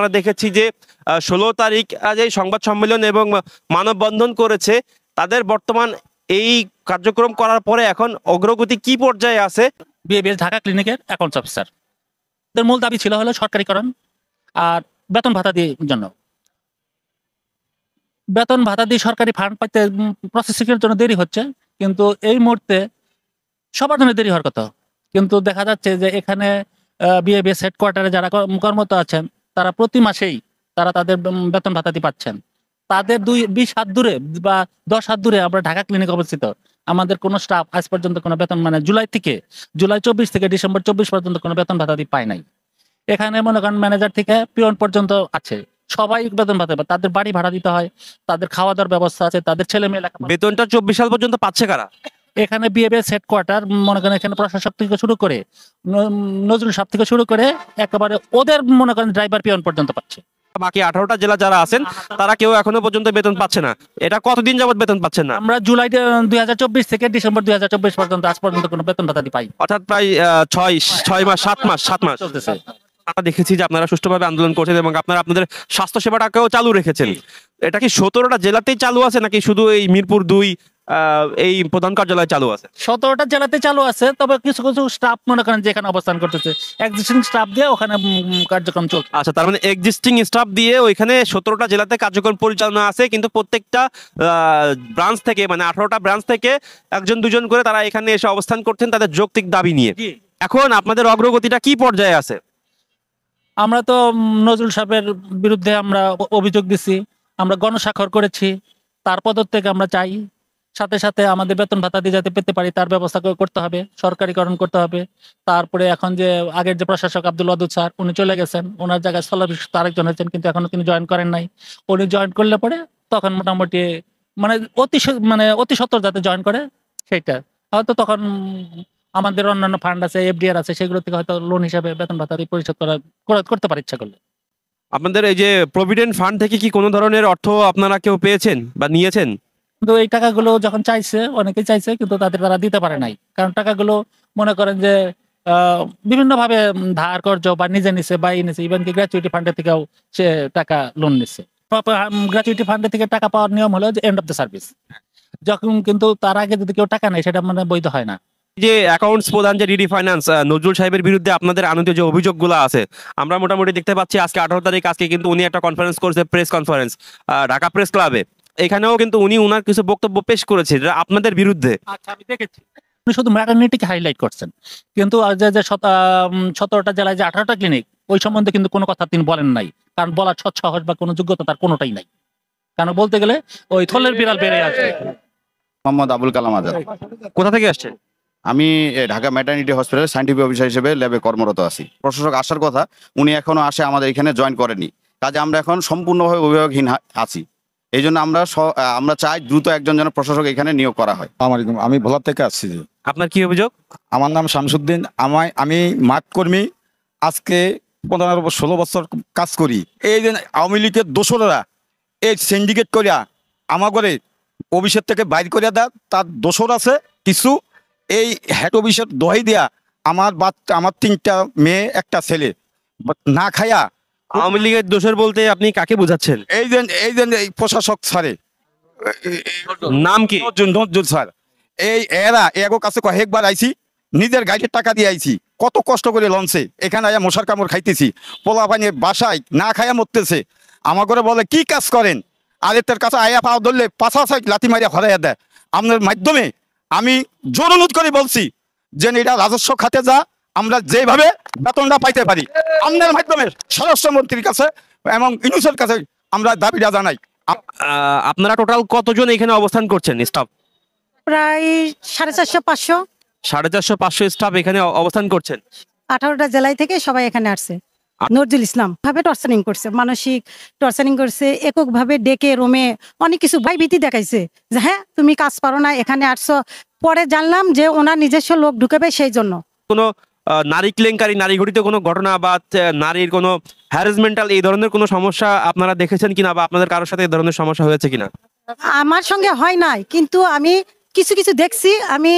আমরা দেখেছি যে 16 তারিখ যে সংবাদ সম্মেলন এবং মানববন্ধন করেছে, তাদের বর্তমান এই কার্যক্রম করার পরে এখন অগ্রগতি কি পর্যায়ে আছে? বিএবিএস ঢাকা ক্লিনিকের অ্যাকাউন্টস অফিসার, এদের মূল দাবি ছিল হলো সরকারিকরণ আর বেতন ভাতা দিয়ে জন্য। বেতন ভাতা দিয়ে সরকারি ফান্ড পাইতে প্রসেসিংয়ের জন্য দেরি হচ্ছে, কিন্তু এই মুহূর্তে সবার জন্য দেরি হওয়ার কথা। কিন্তু দেখা যাচ্ছে যে এখানে বিএবিএস হেডকোয়ার্টারে যারা কর্মরত আছেন তারা প্রতি মাসেই তারা তাদের বেতন ভাতাটি পাচ্ছেন। তাদের 20 হাত দূরে বা 10 হাত দূরে আমরা ঢাকা ক্লিনিক অবস্থিত, আমাদের কোনো স্টাফ আজ পর্যন্ত কোনো বেতন মানে জুলাই 24 থেকে ডিসেম্বর 24 পর্যন্ত কোনো বেতন ভাতাটি পায় নাই। এখানে মনে করেন ম্যানেজার থেকে পিয়ন পর্যন্ত আছে, সবাই বেতন ভাতা পায়। তাদের বাড়ি ভাড়া দিতে হয়, তাদের খাওয়া দাওয়ার ব্যবস্থা আছে, তাদের ছেলে মেয়ে লেখাপড়া। বেতনটা 24 সাল পর্যন্ত পাচ্ছে কারা? এখানে বিএবিএস হেডকোয়ার্টার মনে করেন এখানে প্রশাসক থেকে শুরু করে নজরুল সাহেব থেকে শুরু করে একেবারে ওদের মনে করেন ড্রাইভার পিয়ন পর্যন্ত পাচ্ছে। বাকি 18টা জেলা যারা আছেন তারা কেউ এখনো পর্যন্ত বেতন পাচ্ছে না। এটা কতদিন যাবত বেতন পাচ্ছেন না? আমরা জুলাই 2024 থেকে ডিসেম্বর 2024 পর্যন্ত আজ পর্যন্ত কোনো বেতন ভাতাটি পাই, অর্থাৎ প্রায় 6 মাস 7 মাস চলতেছে। আমরা দেখেছি যে আপনারা সুষ্ঠুভাবে আন্দোলন করছেন এবং আপনারা আপনাদের স্বাস্থ্য সেবাটাকেও চালু রেখেছেন। এটা কি 17টা জেলাতেই চালু আছে নাকি শুধু এই মিরপুর 2 এই প্রধান কার্যালয়ে চালু আছে? 17টা জেলাতে চালু আছে, তবে কিছু কিছু স্টাফ মনে করেন যেখানে অবস্থান করতেছে এক্সিস্টিং স্টাফ দিয়ে ওখানে কার্যক্রম চলছে। আচ্ছা, তার মানে এক্সিস্টিং স্টাফ দিয়ে ওইখানে 17টা জেলাতে কার্যক্রম পরিচালনা আছে, কিন্তু প্রত্যেকটা ব্রাঞ্চ থেকে মানে 18টা ব্রাঞ্চ থেকে একজন দুজন করে তারা এখানে এসে অবস্থান করছেন তাদের যৌক্তিক দাবি নিয়ে। এখন আপনাদের অগ্রগতিটা কি পর্যায়ে আছে? আমরা তো নজরুল সাহেবের বিরুদ্ধে আমরা অভিযোগ দিছি, আমরা গণস্বাক্ষর করেছি, তার পদত্যাগ আমরা চাই। সাথে সাথে আমাদের বেতন ভাতা দিয়ে যাতে পেতে পারি তার ব্যবস্থা করতে হবে, সরকারিকরণ করতে হবে। তারপরে এখন যে আগের যে প্রশাসক আব্দুল ওয়াদুদ স্যার উনি চলে গেছেন, ওনার জায়গায় স্থলাভিষিক্ত আরেকজন হয়েছেন, কিন্তু এখনো তিনি জয়েন করেন নাই। উনি জয়েন করলে পরে তখন মোটামুটি মানে অতি সত্বর যাতে জয়েন করে সেইটা হয়তো তখন আমাদের অন্যান্য ফান্ড আছে, এফডিআর আছে, সেগুলো থেকে হয়তো লোন হিসাবে বেতন ভাতা পরিশোধ করতে পারে ইচ্ছা করলে। আপনাদের এই যে প্রভিডেন্ট ফান্ড থেকে কি কোনো ধরনের অর্থ আপনারা কেউ পেয়েছেন বা নিয়েছেন? কিন্তু এই টাকাগুলো যখন চাইছে, অনেকেই চাইছে, কিন্তু তারা দিতে পারে নাই। কারণ টাকাগুলো মনে করেন যে বিভিন্ন ভাবে ধার কর্জ বা নিজে নিছে বা নিছে, ইভেন কি গ্র্যাচুইটি ফান্ডের থেকেও সে টাকা লোন নিচ্ছে। গ্র্যাচুইটি ফান্ডের থেকে টাকা পাওয়ার নিয়ম হলো যে এন্ড অফ দ্য সার্ভিস, যখন কিন্তু তার আগে যদি কেউ টাকা নেয় সেটা মানে বৈধ হয় না। যে অ্যাকাউন্টস প্রধান যে ডিডি ফাইন্যান্স নজরুল সাহেবের বিরুদ্ধে আপনাদের আনিত যে অভিযোগগুলো আছে, আমরা মোটামুটি দেখতে পাচ্ছি আজকে 18 তারিখ, আজকে কিন্তু উনি একটা কনফারেন্স করেছে, প্রেস কনফারেন্স ঢাকা প্রেস ক্লাবে। এখানেও কিন্তু উনি ওনার কিছু বক্তব্য পেশ করেছে আপনাদের বিরুদ্ধে। আচ্ছা, আমি দেখেছি উনি শুধু ম্যাটারনিটিকে হাইলাইট করছেন, কিন্তু যে 17টা জেলায় যে 18টা ক্লিনিক ওই সম্বন্ধে কিন্তু কোনো কথা তিনি বলেন নাই। কারণ বলার সাহস বা কোনো যোগ্যতা তার কোনোটাই নাই, কারণ বলতে গেলে ওই থলের বিড়াল বেড়ে আসবে। মোহাম্মদ আবুল কালাম আজাদ। কোথা থেকে আসছেন? আমি ঢাকা ম্যাটারনিটি হসপিটালে সায়েন্টিফিক অফিসার হিসেবে ল্যাবে কর্মরত আছি। প্রশাসক আসার কথা, উনি এখনো আসে আমাদের এখানে জয়েন করেনি। কাজে আমরা এখন সম্পূর্ণভাবে অভিভাবকহীন আছি। এই জন্য আমরা চাই দ্রুত একজন যেন প্রশাসক এখানে নিয়োগ করা হয়। আমি ভোলার থেকে আসছি। আপনার কি অভিযোগ? আমার নাম শামসুদ্দিন। আমি মাঠ কর্মী, আজকে 15-16 বছর কাজ করি। এই যে আওয়ামী লীগের দোসররা এই সিন্ডিকেট করিয়া আমাদের অফিসের থেকে বাইর করিয়া দেয়, তার দোসর আছে কিছু। এই হেড অফিসের দোহাই দিয়া আমার 3টা মেয়ে একটা ছেলে না খায়া। আওয়ামী লীগের দোষর বলতে আপনি কাকে বোঝাচ্ছেন? এই যে প্রশাসক স্যারে নাম কি? নজরুল স্যার। এগো কাছে কয়েকবার আইছি, নিজের গাড়ির টাকা দিয়ে আইছি, কত কষ্ট করে লঞ্চে এখানে আয়া মশার কামড় খাইতেছি, পোলা পানি বাসায় না খাইয়া মরতেছে। আমার করে বলে কি কাজ করেন, আরেকটার কাছে আয়া পাওয়া ধরলে 5 লাথি মারিয়া হরাইয়া দেয়। আপনার মাধ্যমে আমি জোর অনুরোধ করে বলছি যে এটা রাজস্ব খাতে যা আমরা যেভাবে বেতনটা পাইতে পারি, আপনার মাধ্যমে স্বরাষ্ট্রমন্ত্রীর কাছে এবং ইউনুসের কাছে আমরা দাবিটা জানাই। আপনারা টোটাল কতজন এখানে অবস্থান করছেন স্টাফ? প্রায় 450-500। 450-500 স্টাফ এখানে অবস্থান করছেন। 18টা জেলায় থেকে সবাই এখানে আসছে। নজরুল ইসলাম ভাবে টর্চারিং করছে, মানসিক টর্চারিং করছে, এককভাবে ডেকে রুমে অনেক কিছু ভীতি দেখাইছে যে হ্যাঁ তুমি কাজ পারো না, এখানে আসছো। পরে জানলাম যে ওনার নিজস্ব লোক ঢুকাবে, সেই জন্য। কোনো নারী কেলেঙ্কারি, নারী ঘটিত কোনো ঘটনা বা নারীর কোনো হ্যারাসমেন্টাল এই ধরনের কোনো সমস্যা আপনারা দেখেছেন কিনা, বা আপনাদের কারোর সাথে এই ধরনের সমস্যা হয়েছে কিনা? আমার সঙ্গে হয় নাই, কিন্তু আমি কিছু কিছু দেখছি, আমি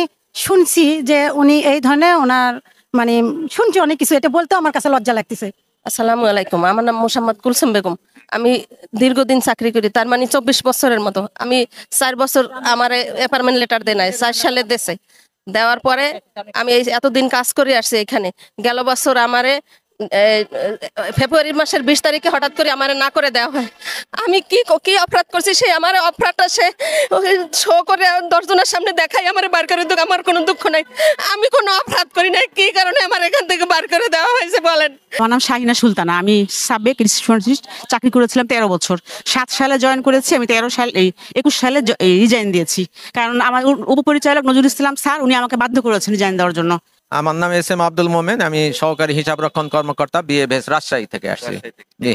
শুনছি যে উনি এই ধরনের ওনার মানে শুনছি অনেক কিছু। এটা বলতেও আমার কাছে লজ্জা লাগতেছে। আসসালামু আলাইকুম, আমার নাম মোসাম্মদ কুলসুম বেগম। আমি দীর্ঘদিন চাকরি করি, তার মানে 24 বছরের মতো। আমি 4 বছর আমার অ্যাপার্টমেন্ট লেটার দেয় নাই, 4 সালে দেশে দেওয়ার পরে আমি এই এতদিন কাজ করে আসছি এখানে। গেল বছর আমারে ফেব্রুয়ারি মাসের 20 তারিখে হঠাৎ করে আমারে না করে দেওয়া হয়। আমি কি কি অপরাধ করছি, সে আমার অপরাধটা সে শো করে 10 জনের সামনে দেখাই আমার বার করে দেখ। আমার কোনো দুঃখ নাই, আমি কোনো অপরাধ করি নাই, কি কারণে আমার এখান থেকে বার করে দেওয়া হয়েছে বলেন? আমার নাম শাহিনা সুলতানা। আমি সাবেক রিসেপশনিস্ট চাকরি করেছিলাম 13 বছর। 7 সালে জয়েন করেছি, আমি 21 সালে রিজাইন দিয়েছি। কারণ আমার উপপরিচালক নজরুল ইসলাম স্যার উনি আমাকে বাধ্য করেছেন রিজাইন দেওয়ার জন্য। আমার নাম এস এম আব্দুল মোমেন, আমি সহকারী হিসাবরক্ষণ কর্মকর্তা বিএবিএস রাজশাহী থেকে আসছি। জি,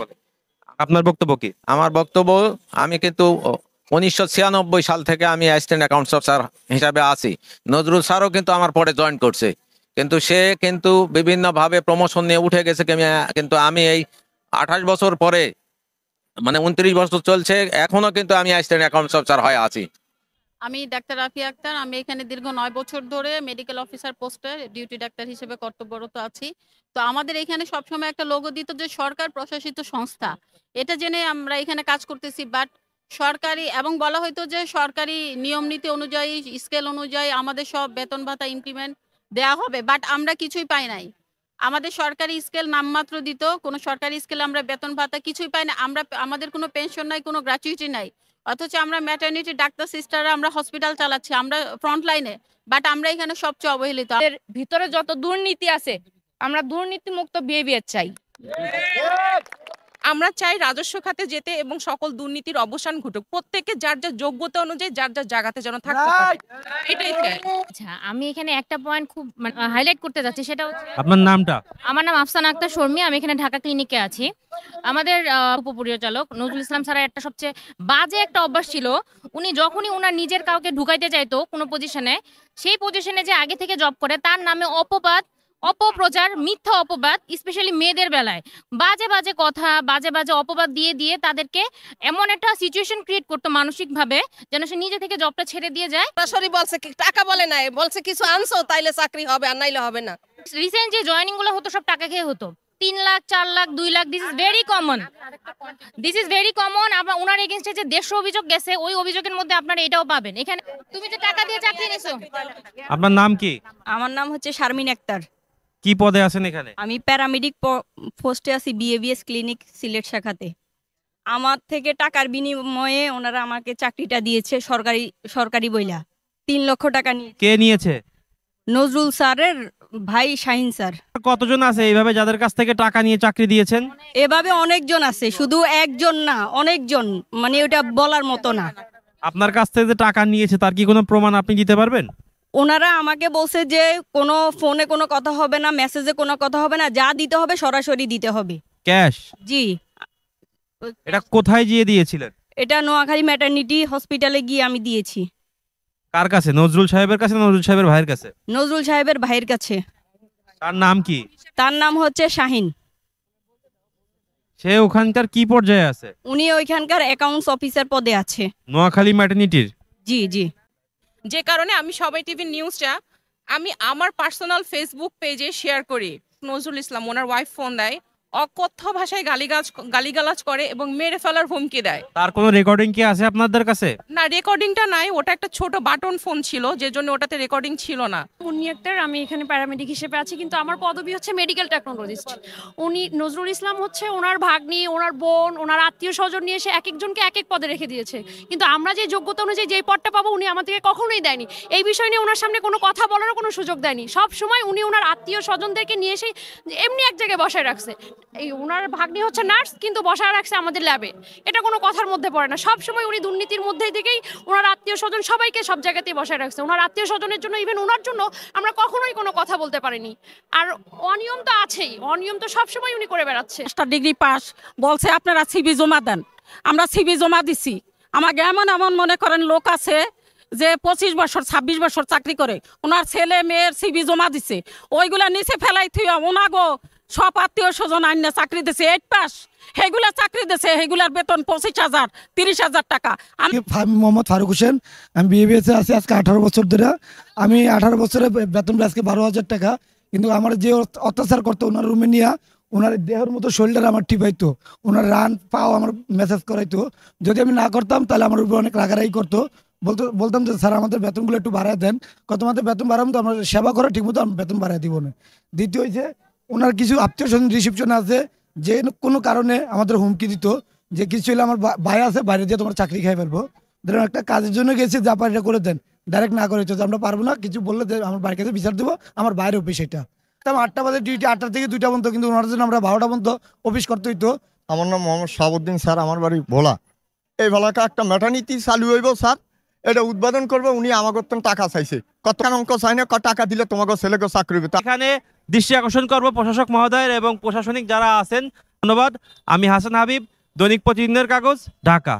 আপনার বক্তব্য কি? আমার বক্তব্য, আমি কিন্তু 1996 সাল থেকে আমি অ্যাসিস্ট্যান্ট অ্যাকাউন্টস অফিসার হিসাবে আছি। নজরুল স্যারও কিন্তু আমার পরে জয়েন করছে, কিন্তু সে কিন্তু বিভিন্নভাবে প্রমোশন নিয়ে উঠে গেছে। কিন্তু আমি এই 28 বছর পরে, মানে 29 বছর চলছে, এখনো কিন্তু আমি অ্যাসিস্ট্যান্ট অ্যাকাউন্টস অফিসার হয়ে আছি। আমি ডাক্তার রাফিয়া আক্তার। আমি এখানে দীর্ঘ 9 বছর ধরে মেডিকেল অফিসার পোস্টে ডিউটি ডাক্তার হিসেবে কর্তব্যরত আছি। তো আমাদের এখানে সবসময় একটা লোগো দিত যে সরকার প্রশাসিত সংস্থা, এটা জেনে আমরা এখানে কাজ করতেছি। বাট সরকারি, এবং বলা হয়তো যে সরকারি নিয়ম নীতি অনুযায়ী, স্কেল অনুযায়ী আমাদের সব বেতন ভাতা ইনক্রিমেন্ট দেওয়া হবে, বাট আমরা কিছুই পাই নাই। আমাদের সরকারি স্কেল নামমাত্র দিত, কোনো সরকারি স্কেলে আমরা বেতন ভাতা কিছুই পাই না। আমাদের কোনো পেনশন নাই, কোনো গ্র্যাচুইটি নাই। অথচ আমরা ম্যাটারনিটি ডাক্তার সিস্টাররা আমরা হসপিটাল চালাচ্ছি, আমরা ফ্রন্ট লাইনে, বাট আমরা এখানে সবচেয়ে অবহেলিত। এর ভিতরে যত দুর্নীতি আছে, আমরা দুর্নীতি মুক্ত বিহেভিয়ার চাই। আমরা চাই রাজস্ব খাতে যেতে এবং সকল দুর্নীতির অবসান ঘটুক। প্রত্যেকে যার যার যোগ্যতা অনুযায়ী যার যার জায়গাতে যেন থাকতে পারে, এটাই চাই। আচ্ছা, আমি এখানে একটা পয়েন্ট খুব হাইলাইট করতে যাচ্ছি, সেটা হচ্ছে, আপনার নামটা? আমার নাম আফসানা আক্তার শর্মী। আমি এখানে ঢাকা ক্লিনিকে আছি। আমাদের উপপরিচালক নজরুল ইসলাম স্যারের একটা সবচেয়ে বাজে একটা অভ্যাস ছিল, উনি যখনই উনার নিজের কাউকে ঢুকাইতে চাইতো কোনো পজিশনে, সেই পজিশনে যে আগে থেকে জব করে তার নামে অপবাদ, অপপ্রচার, মিথ্যা অপবাদ, স্পেশালি মেয়েদের বেলায় বাজে বাজে কথা, বাজে বাজে অপবাদ দিয়ে দিয়ে তাদেরকে এমন একটা সিচুয়েশন ক্রিয়েট করতো মানসিকভাবে, যেন সে নিজে থেকে জবটা ছেড়ে দিয়ে যায়। সরাসরি বলছে টাকা বলে নাই, বলছে কিছু আনছো তাইলে চাকরি হবে, আর নাইলে হবে না। রিসেন্ট যে জয়েনিং গুলো হতো সব টাকা খেয়ে হতো, 3 lakh 4 lakh 2 lakh. This is very common, this is very common. আবার ওনার এগেইনস্টে যে 150 অভিযোগ গেছে, ওই অভিযোগের মধ্যে আপনারা এটাও পাবেন। এখানে তুমি যে টাকা দিয়ে চাকরি নিছো। আপনার নাম কি? আমার নাম হচ্ছে শারমিন আক্তার। কি পদে আছেন এখানে? আমি প্যারামেডিক পোস্টে আছি বিএবিএস ক্লিনিক সিলেট শাখাতে। আমার থেকে টাকার বিনিময়ে ওনারা আমাকে চাকরিটা দিয়েছে, সরকারি বইলা 3 লক্ষ টাকা নিয়ে। কে নিয়েছে? নজরুল স্যারের ভাই শাহিন স্যার। কতজন আছে এইভাবে যাদের কাছ থেকে টাকা নিয়ে চাকরি দিয়েছেন? এভাবে অনেকজন আছে, শুধু একজন না, অনেকজন, মানে ওটা বলার মতো না। আপনার কাছ থেকে যে টাকা নিয়েছে তার কি কোনো প্রমাণ আপনি দিতে পারবেন? ওনারা আমাকে বলছে যে কোনো ফোনে কোনো কথা হবে না, মেসেজে কোনো কথা হবে না, যা দিতে হবে সরাসরি দিতে হবে, ক্যাশ। জি। এটা কোথায় গিয়ে দিয়েছিলেন? এটা নোয়াখালী ম্যাটারনিটি হসপিটালে গিয়ে আমি দিয়েছি। কার কাছে? নজরুল সাহেবের কাছে না নজরুল সাহেবের ভাইয়ের কাছে? নজরুল সাহেবের ভাইয়ের কাছে। তার নাম কি? তার নাম হচ্ছে শাহিন। সে ওখানকার কি পর্যায়ে আছে? উনি ওইখানকার অ্যাকাউন্টস অফিসার পদে আছে, নোয়াখালী ম্যাটারনিটির। জি জি। যে কারণে আমি সবাই টিভি নিউজটা আমি আমার পার্সোনাল ফেসবুক পেজে শেয়ার করি। নজরুল ইসলাম ওনার ওয়াইফ ফোন দেয়, অকথ্য ভাষায় গালিগালাজ করে এবং মেরে ফেলার হুমকি দেয়। তার কোনো রেকর্ডিং কি আছে আপনাদের কাছে? না, রেকর্ডিংটা নাই, ওটা একটা ছোট বাটন ফোন ছিল, যে জন্য ওটাতে রেকর্ডিং ছিল না। উনি একটা, আমি এখানে প্যারামেডিক হিসেবে আছি, কিন্তু আমার পদবি হচ্ছে মেডিকেল টেকনোলজিস্ট। উনি নজরুল ইসলাম হচ্ছে ওনার ভাগ্নি, ওনার বোন, ওনার আত্মীয় স্বজন নিয়ে এসে এক একজনকে এক এক পদে রেখে দিয়েছে, কিন্তু আমরা যে যোগ্যতা অনুযায়ী যেই পদটা পাবো উনি আমাদেরকে কখনোই দেয়নি। এই বিষয় নিয়ে ওনার সামনে কোনো কথা বলারও কোনো সুযোগ দেয়নি। সব সময় উনি ওনার আত্মীয় স্বজনদেরকে নিয়ে এসে এমনি এক জায়গায় বসায় রাখছে। এই ওনার ভাগ্নি হচ্ছে নার্স, কিন্তু বসায় রাখছে আমাদের ল্যাবে, এটা কোনো কথার মধ্যে পড়ে না। সব সময় উনি দুর্নীতির মধ্যেই থেকেই ওনার আত্মীয় স্বজন সবাইকে সব জায়গাতেই বসায় রাখছে। ওনার আত্মীয় স্বজনের জন্য, ইভেন ওনার জন্য আমরা কখনোই কোনো কথা বলতে পারিনি। আর অনিয়ম তো আছেই, অনিয়ম তো সবসময় উনি করে বেড়াচ্ছে। মাস্টার ডিগ্রি পাস, বলছে আপনারা সিবি জমা দেন। আমরা সিবি জমা দিছি। আমাকে এমন এমন মনে করেন লোক আছে যে 25 বছর 26 বছর চাকরি করে, ওনার ছেলে মেয়ের সিবি জমা দিছে, ওইগুলা নিচে ফেলাই থুয়া ওনাগো সব আত্মীয় স্বজন আইনা চাকরি দিছে 8 পাস, সেগুলা চাকরি দিছে, সেগুলার বেতন 25,000 30,000 টাকা। আমি মোহাম্মদ ফারুক হোসেন, আমি বিএবিএসে আছি আজকে 18 বছর ধরে। আমি 18 বছরে বেতন আজকে 12,000 টাকা, কিন্তু আমার যে অত্যাচার করতো ওনার রুমে নিয়ে ওনার দেহের মতো শরীরটা আমার টিপাইতো, ওনার রান পাও আমার মেসেজ করাইতো। যদি আমি না করতাম তাহলে আমার উপর অনেক রাগারাগি করতো, বলতাম যে স্যার আমাদের বেতনগুলো একটু বাড়ায় দেন। কত মাত্র বেতন বাড়াম তো আমরা সেবা করা ঠিক মতো বেতন বাড়ায় দিব না। দ্বিতীয় হয়েছে ওনার কিছু আত্মীয় স্বজন রিসিপশনে আছে যে কোনো কারণে আমাদের হুমকি দিত যে কিছু হলে আমার ভাই আছে বাইরে দিয়ে তোমার চাকরি খাই ফেলবো। ধরুন একটা কাজের জন্য গেছি, যা পারে করে দেন, ডাইরেক্ট না করে যে আমরা পারবো না, কিছু বললে আমার বাড়ির কাছে বিচার দেবো, আমার বাইরে অফিস এটা। 8টা বাজে ডিউটি, 8টা থেকে 2টা পর্যন্ত, কিন্তু ওনার জন্য আমরা 12টা পর্যন্ত অফিস করতে হইতো। আমার নাম মোহাম্মদ শাহাবুদ্দিন স্যার, আমার বাড়ি ভোলা। এই ভোলাকা একটা ম্যাটার্নিটি চালু হইব স্যার, এটা উদ্বোধন করবো। উনি আমাকে টাকা চাইছে, কত অঙ্ক চাই না, টাকা দিলে তোমাকে ছেলেকে চাকরি হবে। এখানে দৃষ্টি আকর্ষণ করব প্রশাসক মহোদয়ের এবং প্রশাসনিক যারা আছেন। ধন্যবাদ। আমি হাসান হাবিব, দৈনিক প্রতিদিনের কাগজ, ঢাকা।